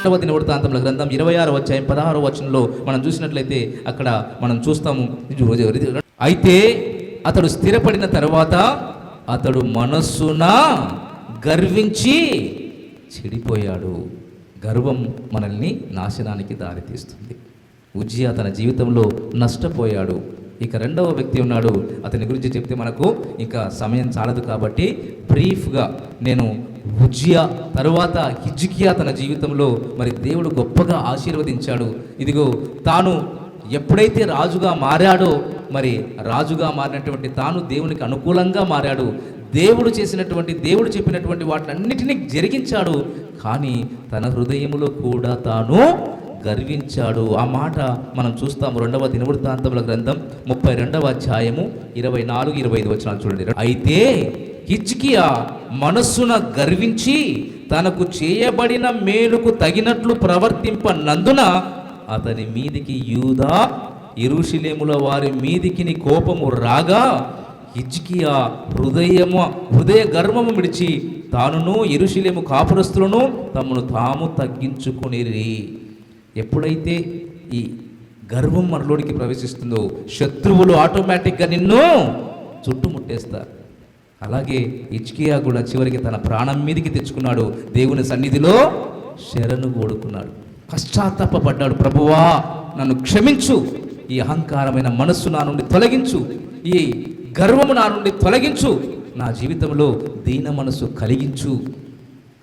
దినవృత్తాంతముల గ్రంథం 26వ అధ్యాయం 16వ వచనంలో మనం చూసినట్లయితే అక్కడ మనం చూస్తాము. అయితే అతడు స్థిరపడిన తర్వాత అతడు మనస్సున గర్వించి చెడిపోయాడు. గర్వం మనల్ని నాశనానికి దారితీస్తుంది. ఉజ్జియా తన జీవితంలో నష్టపోయాడు. ఇక రెండవ వ్యక్తి ఉన్నాడు. అతని గురించి చెప్తే మనకు ఇంకా సమయం చాలదు కాబట్టి బ్రీఫ్గా నేను ఉజ్జియా తరువాత హిజ్కియా తన జీవితంలో మరి దేవుడు గొప్పగా ఆశీర్వదించాడు. ఇదిగో తాను ఎప్పుడైతే రాజుగా మారాడో మరి రాజుగా మారినటువంటి తాను దేవునికి అనుకూలంగా మారాడు. దేవుడు చేసినటువంటి దేవుడు చెప్పినటువంటి వాటినన్నిటినీ జరిగించాడు. కానీ తన హృదయములో కూడా తాను గర్వించాడు. ఆ మాట మనం చూస్తాము 2వ దినవృత్తాంతముల గ్రంథం 32వ అధ్యాయము 24-25 వచనాలు చూడండి. అయితే హిజ్కియా మనస్సున గర్వించి తనకు చేయబడిన మేలుకు తగినట్లు ప్రవర్తింపనందున అతని మీదికి యూదా యెరూషలేముల వారి మీదికి కోపము రాగా హిజ్కియా హృదయ గర్వము విడిచి తానును యెరూషలేము కాపురస్తులను తమను తాము తగ్గించుకొనిరి. ఎప్పుడైతే ఈ గర్వం మనలోనికి ప్రవేశిస్తుందో శత్రువులు ఆటోమేటిక్గా నిన్ను చుట్టుముట్టేస్తారు. అలాగే హిజ్కియా కూడా చివరికి తన ప్రాణం మీదకి తెచ్చుకున్నాడు. దేవుని సన్నిధిలో శరణు కోరుకున్నాడు, పశ్చాత్తాపడ్డాడు. ప్రభువా నన్ను క్షమించు, ఈ అహంకారమైన మనస్సు నా నుండి తొలగించు, ఈ గర్వము నా నుండి తొలగించు, నా జీవితంలో దీన మనస్సు కలిగించు.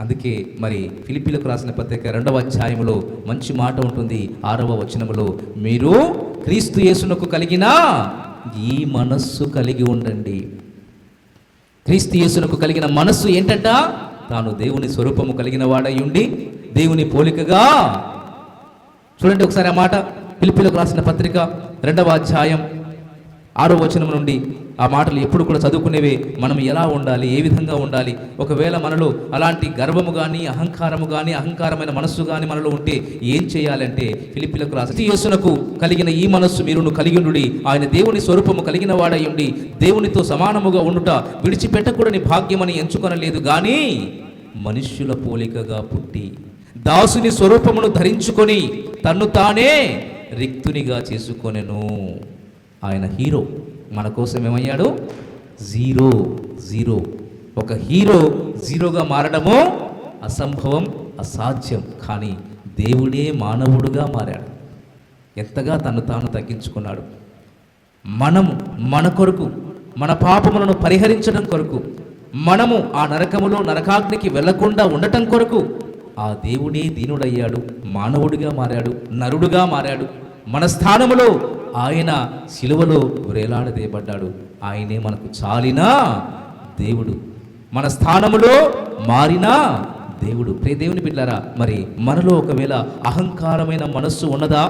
అందుకే మరి ఫిలిప్పీలకు రాసిన పత్రిక 2వ అధ్యాయంలో మంచి మాట ఉంటుంది. 6వ వచనములో మీరు క్రీస్తు యేసునకు కలిగిన ఈ మనస్సు కలిగి ఉండండి. క్రీస్తు యేసునకు కలిగిన మనస్సు ఏంటంట? తాను దేవుని స్వరూపము కలిగిన వాడై ఉండి దేవుని పోలికగా. చూడండి ఒకసారి ఆ మాట, ఫిలిప్పీలకు రాసిన పత్రిక 2వ అధ్యాయం 6వ వచనం నుండి. ఆ మాటలు ఎప్పుడు కూడా చదువుకునేవే. మనం ఎలా ఉండాలి, ఏ విధంగా ఉండాలి. ఒకవేళ మనలో అలాంటి గర్వము కానీ అహంకారము కానీ అహంకారమైన మనస్సు కానీ మనలో ఉంటే ఏం చేయాలంటే ఫిలిప్పీలకు రాసిన యేసునకు కలిగిన ఈ మనస్సు మీరును కలిగి ఉండుడి. ఆయన దేవుని స్వరూపము కలిగిన వాడై ఉండి దేవునితో సమానముగా ఉండుట విడిచిపెట్టకూడని భాగ్యమని ఎంచుకొనలేదు గాని మనుష్యుల పోలికగా పుట్టి దాసుని స్వరూపమును ధరించుకొని తన్ను తానే రిక్తునిగా చేసుకొనెను. ఆయన హీరో, మన కోసం ఏమయ్యాడు? జీరో. ఒక హీరో జీరోగా మారడము అసంభవం, అసాధ్యం. కానీ దేవుడే మానవుడుగా మారాడు. ఎంతగా తను తాను తగ్గించుకున్నాడు. మనము మన కొరకు, మన పాపములను పరిహరించడం కొరకు, మనము ఆ నరకాగ్నికి వెళ్లకుండా ఉండటం కొరకు ఆ దేవుడే దీనుడయ్యాడు, మానవుడిగా మారాడు, నరుడుగా మారాడు. మన స్థానములో ఆయన శిలువలో వేలాడదేయబడ్డాడు. ఆయనే మనకు చాలిన దేవుడు, మన స్థానములో మారిన దేవుడు. దేవుని బిడ్డలారా, మరి మనలో ఒకవేళ అహంకారమైన మనస్సు ఉన్నదా?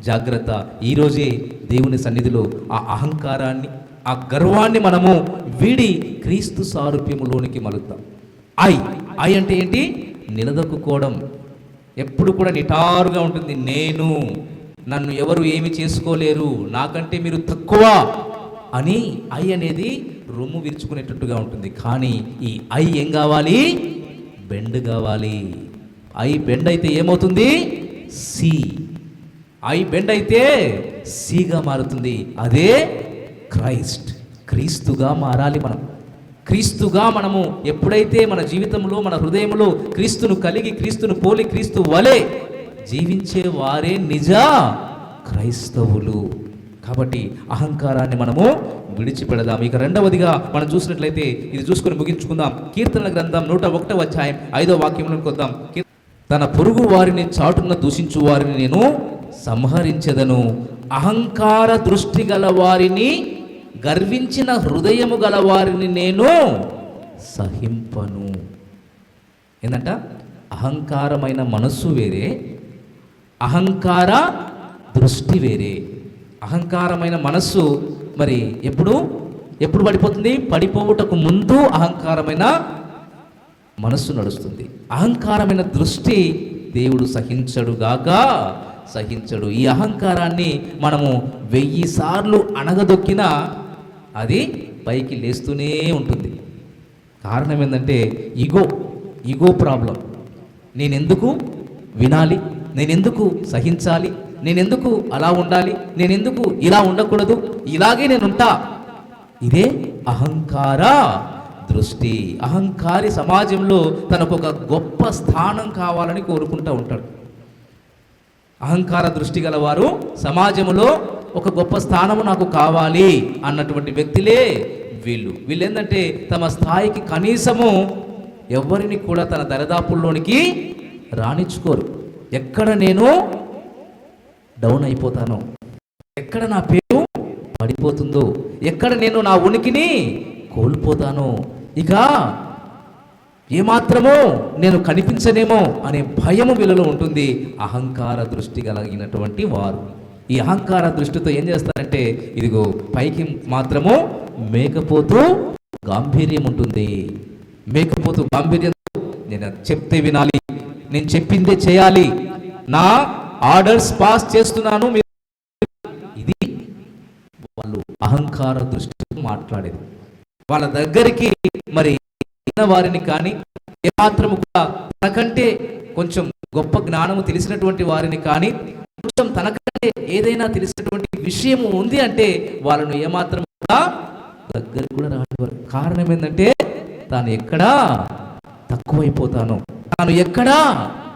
జాగ్రత్త. ఈరోజే దేవుని సన్నిధిలో ఆ అహంకారాన్ని, ఆ గర్వాన్ని మనము వీడి క్రీస్తు సారూప్యములోనికి మలుద్దాం. ఐ అంటే ఏంటి? నిలదొక్కుకోవడం. ఎప్పుడు కూడా నిటారుగా ఉంటుంది. నన్ను ఎవరు ఏమి చేసుకోలేరు, నాకంటే మీరు తక్కువ అని ఐ అనేది రొమ్ము విరుచుకునేటట్టుగా ఉంటుంది. కానీ ఈ ఐ ఏం కావాలి? బెండ్ కావాలి. ఐ బెండ్ అయితే ఏమవుతుంది? సి. ఐ బెండ్ అయితే సిగా మారుతుంది. అదే క్రైస్ట్. క్రీస్తుగా మారాలి మనం. క్రీస్తుగా మనము ఎప్పుడైతే మన జీవితంలో, మన హృదయంలో క్రీస్తును కలిగి, క్రీస్తును పోలి, క్రీస్తు వలె జీవించే వారే నిజ క్రైస్తవులు. కాబట్టి అహంకారాన్ని మనము విడిచిపెడదాం. ఇక రెండవదిగా మనం చూసినట్లయితే, ఇది చూసుకొని ముగించుకుందాం. కీర్తనల గ్రంథం 101వ అధ్యాయం 5వ వాక్యంలోకి వద్దాం. తన పొరుగు వారిని చాటున దూషించు వారిని నేను సంహరించెదను, అహంకార దృష్టి గల వారిని, గర్వించిన హృదయము గల వారిని నేను సహింపను. ఏంటంట? అహంకారమైన మనస్సు వేరే, అహంకార దృష్టి వేరే. అహంకారమైన మనస్సు మరి ఎప్పుడు పడిపోతుంది? పడిపోవుటకు ముందు అహంకారమైన మనస్సు నడుస్తుంది. అహంకారమైన దృష్టి దేవుడు సహించడు. ఈ అహంకారాన్ని మనము 1000 సార్లు అణగదొక్కినా అది పైకి లేస్తూనే ఉంటుంది. కారణం ఏంటంటే ఈగో ప్రాబ్లం. నేనెందుకు, వినాలి, నేనెందుకు సహించాలి, నేనెందుకు అలా ఉండాలి, నేనెందుకు ఇలా ఉండకూడదు, ఇలాగే నేనుంటా. ఇదే అహంకార దృష్టి. అహంకారి సమాజంలో తనకు ఒక గొప్ప స్థానం కావాలని కోరుకుంటూ ఉంటాడు. అహంకార దృష్టి గలవారు సమాజంలో ఒక గొప్ప స్థానము నాకు కావాలి అన్నటువంటి వ్యక్తులే వీళ్ళు ఏంటంటే తమ స్థాయికి కనీసము ఎవరిని కూడా తన దరిదాపుల్లోనికి రాణించుకోరు. ఎక్కడ నేను డౌన్ అయిపోతానో, ఎక్కడ నా పేరు పడిపోతుందో, ఎక్కడ నేను నా ఉనికిని కోల్పోతానో, ఇక ఏమాత్రమో నేను కనిపించనేమో అనే భయము వీళ్ళలో ఉంటుంది. అహంకార దృష్టి కలిగినటువంటి వారు ఈ అహంకార దృష్టితో ఏం చేస్తారంటే, ఇదిగో పైకి మాత్రము మేకపోతూ గాంభీర్యం ఉంటుంది. మేకపోతూ గాంభీర్యం, నేను చెప్తే వినాలి, నేను చెప్పిందే చేయాలి, నా ఆర్డర్స్ పాస్ చేస్తున్నాను, ఇది వాళ్ళు అహంకార దృష్టితో మాట్లాడేది. వాళ్ళ దగ్గరికి మరి వారిని కానీ ఏమాత్రము కూడా తనకంటే కొంచెం గొప్ప జ్ఞానము తెలిసినటువంటి వారిని కానీ, కొంచెం తనకంటే ఏదైనా తెలిసినటువంటి విషయము ఉంది అంటే వాళ్ళను ఏమాత్రం కూడా దగ్గర కూడా రానివారు. కారణం ఏంటంటే తాను ఎక్కడా తక్కువైపోతాను, తాను ఎక్కడా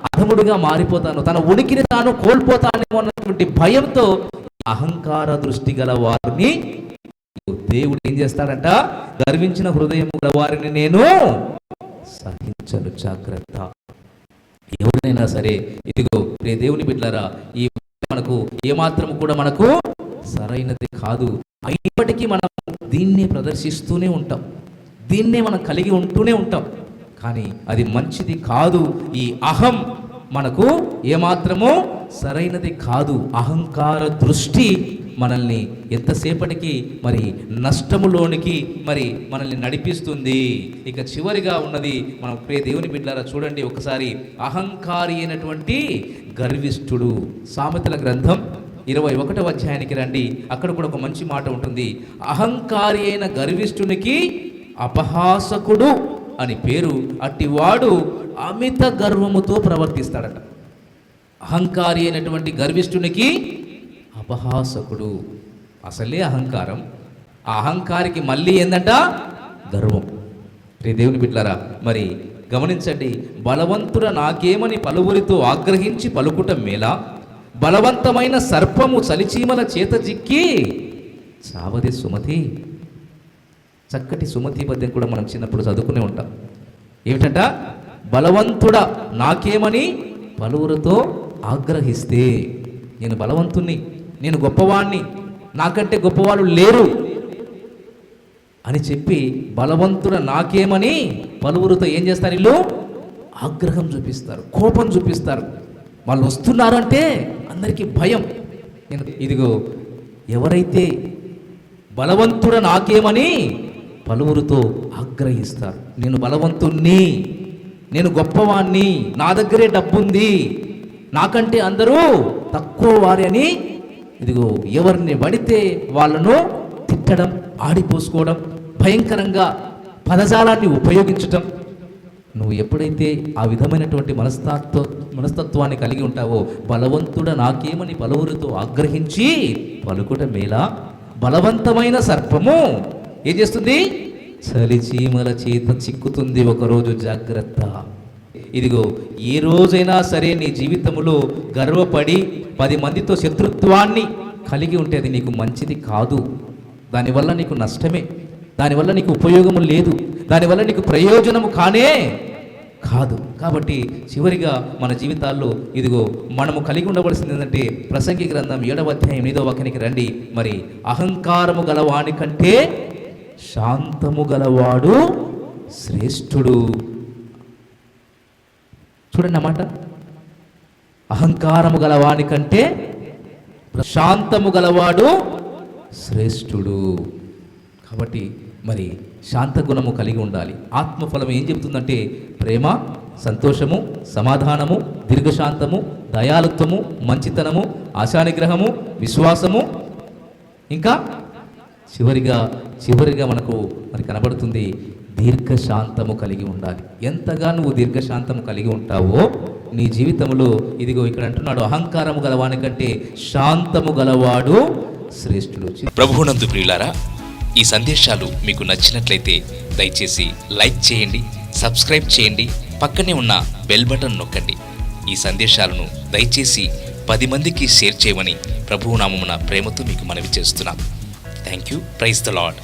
అధముడిగా మారిపోతాను, తన ఉనికిని తాను కోల్పోతానేమో అన్నటువంటి భయంతో అహంకార దృష్టి గల వారిని దేవుడు ఏం చేస్తాడంట, గర్వించిన హృదయం గల వారిని నేను సహించను, జాగ్రత్త. ఎవరైనా సరే ఇదిగో రే దేవుని బిడ్డలారా, ఈ మనకు ఏమాత్రం కూడా మనకు సరైనది కాదు. అయినప్పటికీ మనం దీన్నే ప్రదర్శిస్తూనే ఉంటాం, దీన్నే మనం కలిగి ఉంటూనే ఉంటాం. కానీ అది మంచిది కాదు. ఈ అహం మనకు ఏమాత్రమో సరైనది కాదు. అహంకార దృష్టి మనల్ని ఎంతసేపటికి మరి నష్టములోనికి మరి మనల్ని నడిపిస్తుంది. ఇక చివరిగా ఉన్నది మనం ప్రియ దేవుని బిడ్డలారా చూడండి ఒకసారి, అహంకారి అయినటువంటి గర్విష్ఠుడు. సామెతల గ్రంథం 21వ అధ్యాయానికి రండి, అక్కడ కూడా ఒక మంచి మాట ఉంటుంది. అహంకారి అయిన గర్విష్ఠునికి అపహాసకుడు అని పేరు, అట్టివాడు అమిత గర్వముతో ప్రవర్తిస్తాడట. అహంకారి అయినటువంటి గర్విష్ఠునికి అపహాసకుడు, అసలే అహంకారం. ఆ అహంకారికి మళ్ళీ ఏందంట, గర్వం. దేవుని బిడ్డలారా మరి గమనించండి, బలవంతుడ నాకేమని పలువురితో ఆగ్రహించి పలుకుట మేలా, బలవంతమైన సర్పము చలిచీమల చేత చిక్కి చావది సుమతి. చక్కటి సుమతి పద్యం కూడా మనం చిన్నప్పుడు చదువుకునే ఉంటాం. ఏమిటంట, బలవంతుడ నాకేమని పలువురితో ఆగ్రహిస్తే, నేను బలవంతుణ్ణి, నేను గొప్పవాణ్ణి, నాకంటే గొప్పవాళ్ళు లేరు అని చెప్పి బలవంతుడ నాకేమని పలువురితో ఏం చేస్తారు, వీళ్ళు ఆగ్రహం చూపిస్తారు, కోపం చూపిస్తారు. వాళ్ళు వస్తున్నారంటే అందరికీ భయం. నేను ఇదిగో ఎవరైతే బలవంతుడ నాకేమని పలువురితో ఆగ్రహిస్తారు, నేను బలవంతుణ్ణి, నేను గొప్పవాణ్ణి, నా దగ్గరే డబ్బుంది, నాకంటే అందరూ తక్కువ వారి అని ఇదిగో ఎవరిని పడితే వాళ్ళను తిట్టడం, ఆడిపోసుకోవడం, భయంకరంగా పదజాలాన్ని ఉపయోగించటం. నువ్వు ఎప్పుడైతే ఆ విధమైనటువంటి మనస్తత్వాన్ని కలిగి ఉంటావో, బలవంతుడ నాకేమని పలువురితో ఆగ్రహించి పలుకుట మేలా, బలవంతమైన సర్పము ఏం చేస్తుంది, చలిచీమల చేత చిక్కుతుంది ఒకరోజు, జాగ్రత్త. ఇదిగో ఏ రోజైనా సరే నీ జీవితంలో గర్వపడి 10 మందితో శత్రుత్వాన్ని కలిగి ఉంటే అది నీకు మంచిది కాదు. దానివల్ల నీకు నష్టమే, దానివల్ల నీకు ఉపయోగము లేదు, దానివల్ల నీకు ప్రయోజనము కానే కాదు. కాబట్టి చివరిగా మన జీవితాల్లో ఇదిగో మనము కలిగి ఉండవలసింది ఏంటంటే, ప్రసంగి గ్రంథం 7వ అధ్యాయం 8వ వాక్యానికి రండి. మరి అహంకారము గలవాని కంటే శాంతము గలవాడు శ్రేష్ఠుడు. చూడండి అన్నమాట, అహంకారము గలవాని కంటే శాంతము గలవాడు శ్రేష్ఠుడు. కాబట్టి మరి శాంత గుణము కలిగి ఉండాలి. ఆత్మఫలం ఏం చెబుతుందంటే, ప్రేమ, సంతోషము, సమాధానము, దీర్ఘశాంతము, దయాలుత్వము, మంచితనము, ఆశానిగ్రహము, విశ్వాసము, ఇంకా చివరిగా మనకు మరి కనబడుతుంది దీర్ఘశాంతము కలిగి ఉండాలి. ఎంతగా నువ్వు దీర్ఘశాంతము కలిగి ఉంటావో నీ జీవితంలో ఇదిగో ఇక్కడ అంటున్నాడు, అహంకారము గలవాని కంటే శాంతము గలవాడు శ్రేష్ఠుడు. ప్రభువునందు ప్రియులారా, ఈ సందేశాలు మీకు నచ్చినట్లయితే దయచేసి లైక్ చేయండి, సబ్స్క్రైబ్ చేయండి, పక్కనే ఉన్న బెల్ బటన్ నొక్కండి. ఈ సందేశాలను దయచేసి 10 మందికి షేర్ చేయమని ప్రభువు నామమున ప్రేమతో మీకు మనవి చేస్తున్నాం. Thank you. Praise the lord.